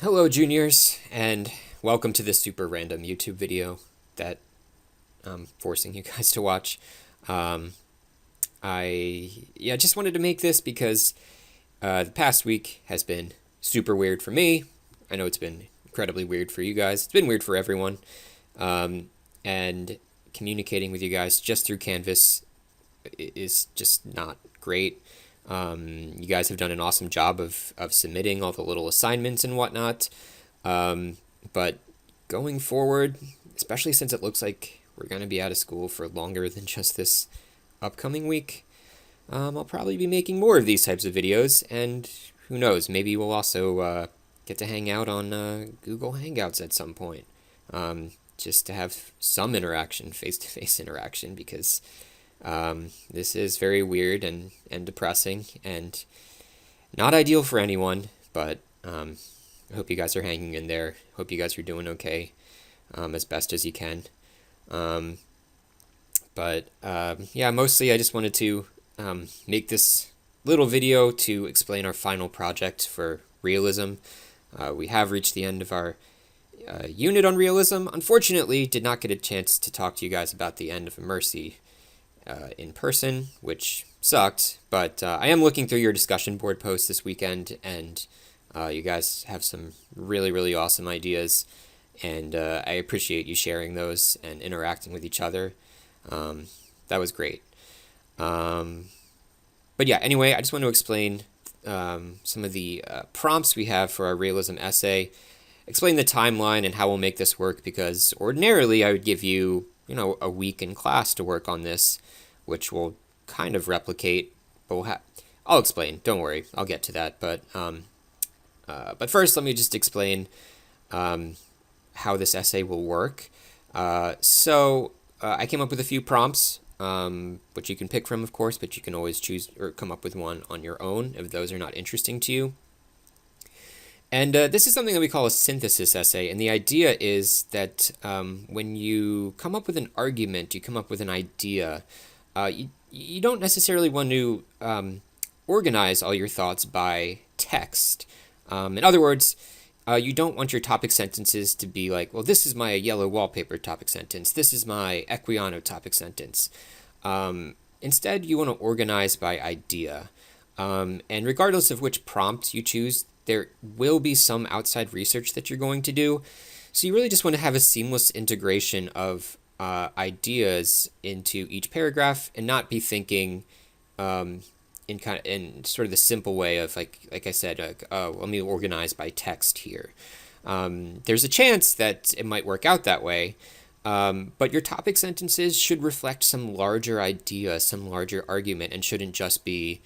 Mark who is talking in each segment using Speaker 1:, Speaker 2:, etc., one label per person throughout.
Speaker 1: Hello, juniors, and welcome to this super random YouTube video that I'm forcing you guys to watch. Um, I just wanted to make this because the past week has been super weird for me. I know it's been incredibly weird for you guys. It's been weird for everyone. And communicating with you guys just through Canvas is just not great. You guys have done an awesome job of submitting all the little assignments and whatnot. But going forward, especially since it looks like we're going to be out of school for longer than just this upcoming week, I'll probably be making more of these types of videos. And who knows, maybe we'll also get to hang out on Google Hangouts at some point. Just to have some interaction, face-to-face interaction, because this is very weird and depressing and not ideal for anyone, but I hope you guys are hanging in there. Hope you guys are doing okay, as best as you can. Yeah, mostly I just wanted to make this little video to explain our final project for realism. We have reached the end of our unit on realism. Unfortunately, did not get a chance to talk to you guys about the end of Mercy in person, which sucked, but I am looking through your discussion board posts this weekend, and you guys have some really awesome ideas, and I appreciate you sharing those and interacting with each other. That was great. But yeah, anyway, I just want to explain some of the prompts we have for our realism essay, explain the timeline and how we'll make this work, because ordinarily I would give you, a week in class to work on this, which will kind of replicate, but I'll explain. Don't worry, I'll get to that. But first, let me just explain how this essay will work. So I came up with a few prompts, which you can pick from, of course, but you can always choose or come up with one on your own if those are not interesting to you. And this is something that we call a synthesis essay, and the idea is that when you come up with an argument, you come up with an idea, you don't necessarily want to organize all your thoughts by text. In other words, you don't want your topic sentences to be like, well, this is my yellow wallpaper topic sentence, this is my Equiano topic sentence. Instead, you want to organize by idea. And regardless of which prompt you choose, there will be some outside research that you're going to do. So you really just want to have a seamless integration of ideas into each paragraph and not be thinking in sort of the simple way of like I said, let me organize by text here. There's a chance that it might work out that way, but your topic sentences should reflect some larger idea, some larger argument, and shouldn't just be,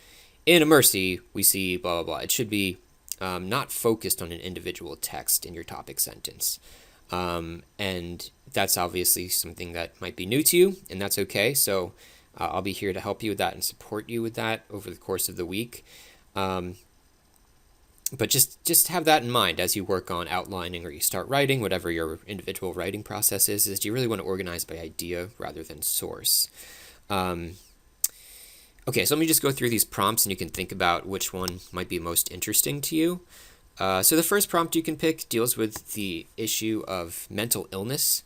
Speaker 1: in a Mercy, we see blah, blah, blah. It should be not focused on an individual text in your topic sentence. And that's obviously something that might be new to you, and that's okay. So I'll be here to help you with that and support you with that over the course of the week. But just have that in mind as you work on outlining or you start writing, whatever your individual writing process is you really want to organize by idea rather than source. Okay, so let me just go through these prompts and you can think about which one might be most interesting to you. So the first prompt you can pick deals with the issue of mental illness.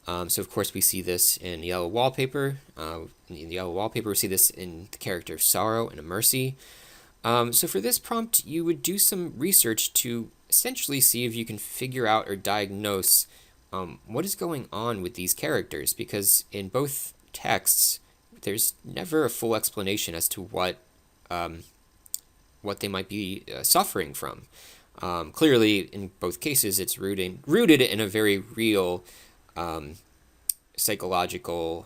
Speaker 1: So of course we see this in yellow wallpaper. In the yellow wallpaper we see this in the character of Sorrow and a Mercy. So for this prompt you would do some research to essentially see if you can figure out or diagnose what is going on with these characters, because in both texts there's never a full explanation as to what they might be suffering from. Clearly, in both cases, it's rooted in a very real psychological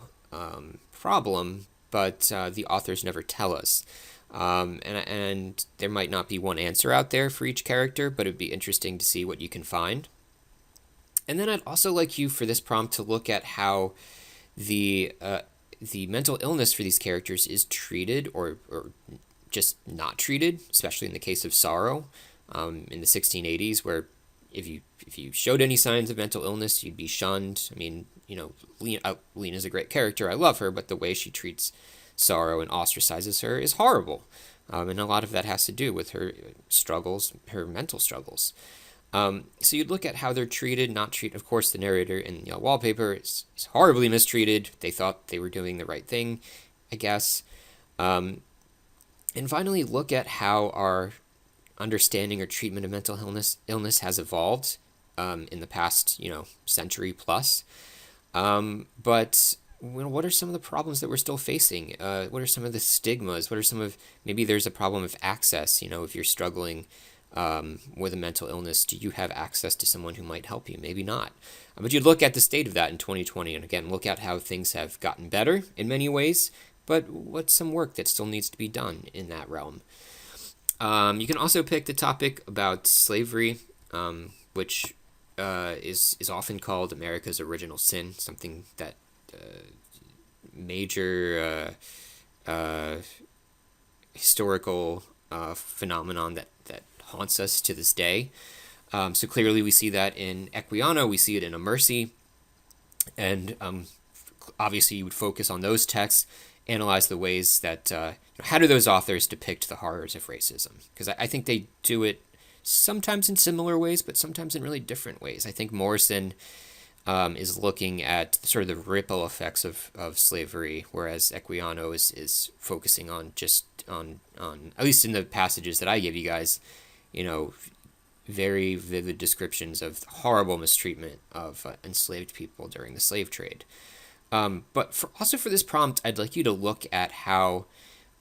Speaker 1: problem, but the authors never tell us. And there might not be one answer out there for each character, but it'd be interesting to see what you can find. And then I'd also like you for this prompt to look at how the mental illness for these characters is treated or just not treated, especially in the case of Sorrow in the 1680s, where if you showed any signs of mental illness, you'd be shunned. I mean, Lena's a great character. I love her, but the way she treats Sorrow and ostracizes her is horrible. And a lot of that has to do with her struggles, her mental struggles. So you'd look at how they're treated, not treated. Of course, the narrator in the wallpaper is horribly mistreated. They thought they were doing the right thing, I guess. And finally, look at how our understanding or treatment of mental illness has evolved in the past, century plus. But what are some of the problems that we're still facing? What are some of the stigmas? What are some of maybe there's a problem of access? If you're struggling with a mental illness, do you have access to someone who might help you? Maybe not. But you look at the state of that in 2020, and again, look at how things have gotten better in many ways, but what's some work that still needs to be done in that realm? You can also pick the topic about slavery, which is often called America's original sin, something that major historical phenomenon that haunts us to this day. So clearly we see that in Equiano, we see it in A Mercy, and obviously you would focus on those texts, analyze the ways that, how do those authors depict the horrors of racism? Because I think they do it sometimes in similar ways, but sometimes in really different ways. I think Morrison is looking at sort of the ripple effects of slavery, whereas Equiano is focusing on just on at least in the passages that I gave you guys, very vivid descriptions of horrible mistreatment of enslaved people during the slave trade. But also for this prompt, I'd like you to look at how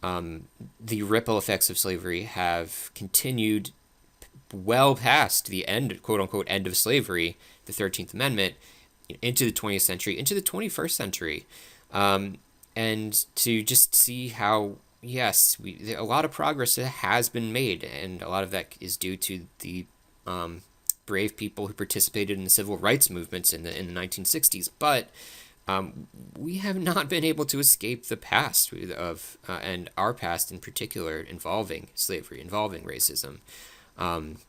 Speaker 1: the ripple effects of slavery have continued well past the end, quote unquote, end of slavery, the 13th Amendment, into the 20th century, into the 21st century. And to just see how, yes, a lot of progress has been made, and a lot of that is due to the brave people who participated in the civil rights movements in the 1960s. But we have not been able to escape the past and our past in particular involving slavery, involving racism.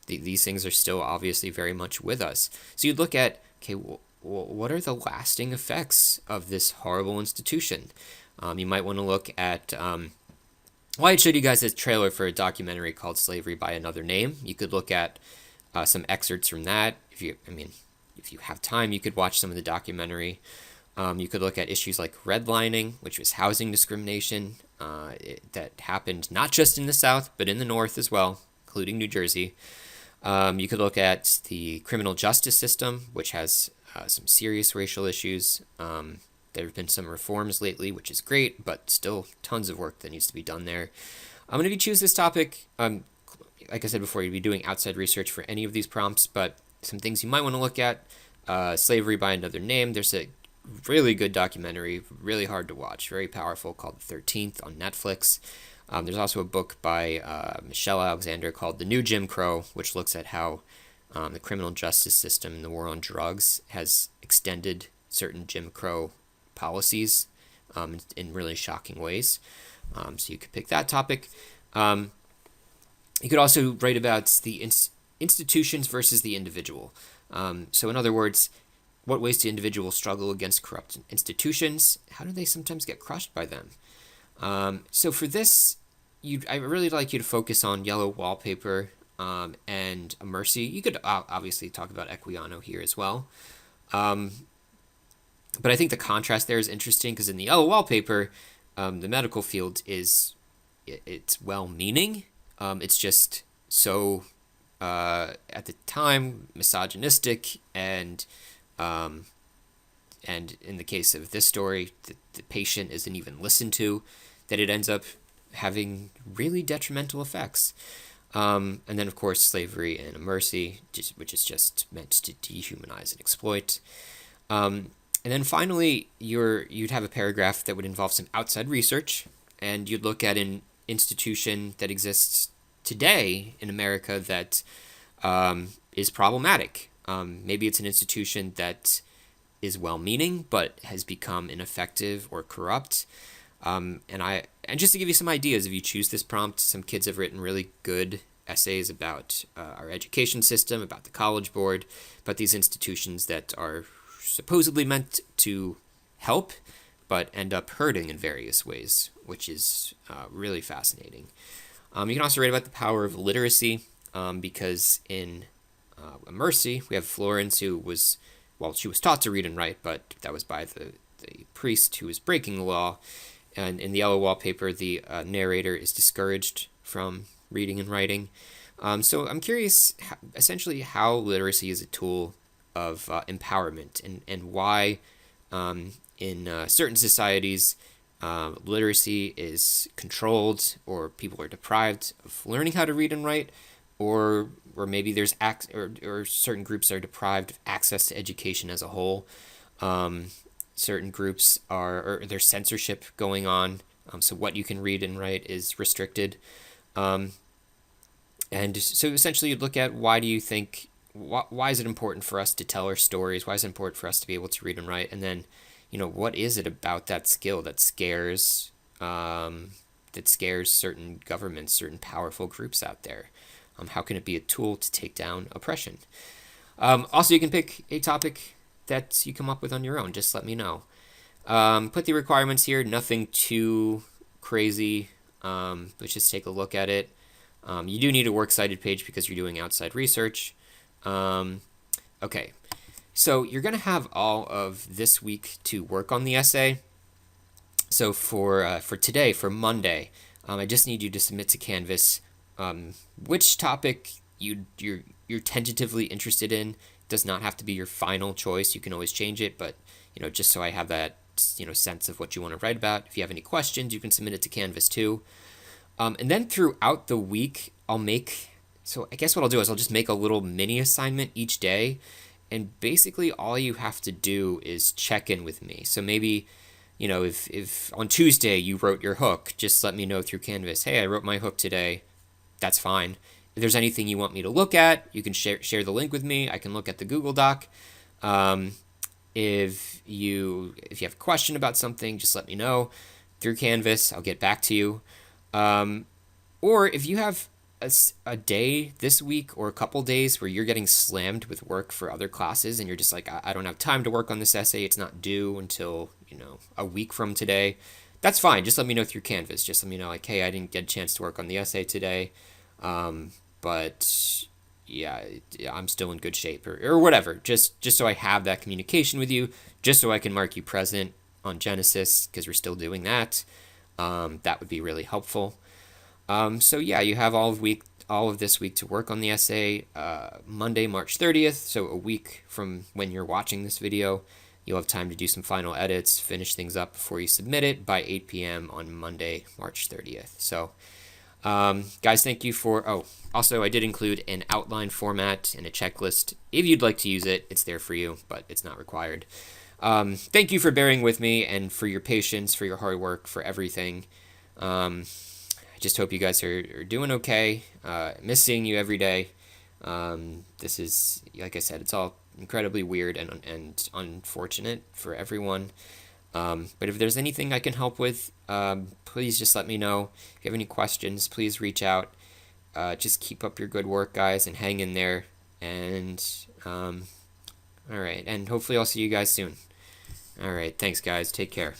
Speaker 1: These things are still obviously very much with us. So you look at, okay, what are the lasting effects of this horrible institution? You might want to look at, I showed you guys a trailer for a documentary called Slavery by Another Name. You could look at some excerpts from that. If you have time, you could watch some of the documentary. You could look at issues like redlining, which was housing discrimination that happened not just in the South, but in the North as well, including New Jersey. You could look at the criminal justice system, which has some serious racial issues. There have been some reforms lately, which is great, but still tons of work that needs to be done there. And if you choose this topic, like I said before, you'd be doing outside research for any of these prompts, but some things you might want to look at, Slavery by Another Name. There's a really good documentary, really hard to watch, very powerful, called The 13th on Netflix. There's also a book by Michelle Alexander called The New Jim Crow, which looks at how the criminal justice system and the war on drugs has extended certain Jim Crow policies in really shocking ways. So you could pick that topic. You could also write about the institutions versus the individual. So in other words, what ways do individuals struggle against corrupt institutions? How do they sometimes get crushed by them? So for this, I really like you to focus on Yellow Wallpaper and A Mercy. You could obviously talk about Equiano here as well. But I think the contrast there is interesting because in the Yellow Wallpaper, the medical field it's well-meaning. It's just so, at the time, misogynistic and in the case of this story, the patient isn't even listened to, that it ends up having really detrimental effects. And then, of course, Slavery and A Mercy, which is just meant to dehumanize and exploit. And then finally, you'd have a paragraph that would involve some outside research, and you'd look at an institution that exists today in America that is problematic. Maybe it's an institution that is well-meaning but has become ineffective or corrupt. And just to give you some ideas, if you choose this prompt, some kids have written really good essays about our education system, about the College Board, about these institutions that are supposedly meant to help but end up hurting in various ways, which is really fascinating. You can also write about the power of literacy, because in Mercy, we have Florence, who was, well, she was taught to read and write, but that was by the priest who was breaking the law. And in the yellow wallpaper, the narrator is discouraged from reading and writing. So I'm curious, essentially, how literacy is a tool of empowerment, and why in certain societies literacy is controlled, or people are deprived of learning how to read and write, or maybe there's or certain groups are deprived of access to education as a whole. Certain groups or there's censorship going on, so what you can read and write is restricted. And so essentially, you look at why do you think why is it important for us to tell our stories? Why is it important for us to be able to read and write? And then, what is it about that skill that scares certain governments, certain powerful groups out there? How can it be a tool to take down oppression? Also, you can pick a topic that you come up with on your own. Just let me know. Put the requirements here. Nothing too crazy. Let's just take a look at it. You do need a works cited page because you're doing outside research. Okay, so you're going to have all of this week to work on the essay. So for today, for Monday, I just need you to submit to Canvas which topic you're tentatively interested in. It does not have to be your final choice. You can always change it, but just so I have that sense of what you want to write about. If you have any questions, you can submit it to Canvas too. And then throughout the week, so I guess what I'll do is I'll just make a little mini assignment each day, and basically all you have to do is check in with me. So maybe, if on Tuesday you wrote your hook, just let me know through Canvas, hey, I wrote my hook today. That's fine. If there's anything you want me to look at, you can share the link with me. I can look at the Google Doc. If you have a question about something, just let me know through Canvas. I'll get back to you. Or if you have a day this week or a couple days where you're getting slammed with work for other classes and you're just like, I don't have time to work on this essay, it's not due until, a week from today, that's fine. Just let me know through Canvas. Just let me know, like, hey, I didn't get a chance to work on the essay today, but yeah, I'm still in good shape, or whatever. Just so I have that communication with you, just so I can mark you present on Genesis, because we're still doing that. That would be really helpful. So yeah, you have all of this week to work on the essay. Monday, March 30th, so a week from when you're watching this video, you'll have time to do some final edits, finish things up before you submit it by 8 p.m. on Monday, March 30th. So, guys, thank you for, also I did include an outline format and a checklist. If you'd like to use it, it's there for you, but it's not required. Thank you for bearing with me and for your patience, for your hard work, for everything. I just hope you guys are doing okay. Miss seeing you every day. This is, like I said, it's all incredibly weird and unfortunate for everyone. But if there's anything I can help with, please just let me know. If you have any questions, please reach out. Just keep up your good work, guys, and hang in there. And all right, and hopefully I'll see you guys soon. All right, thanks, guys. Take care.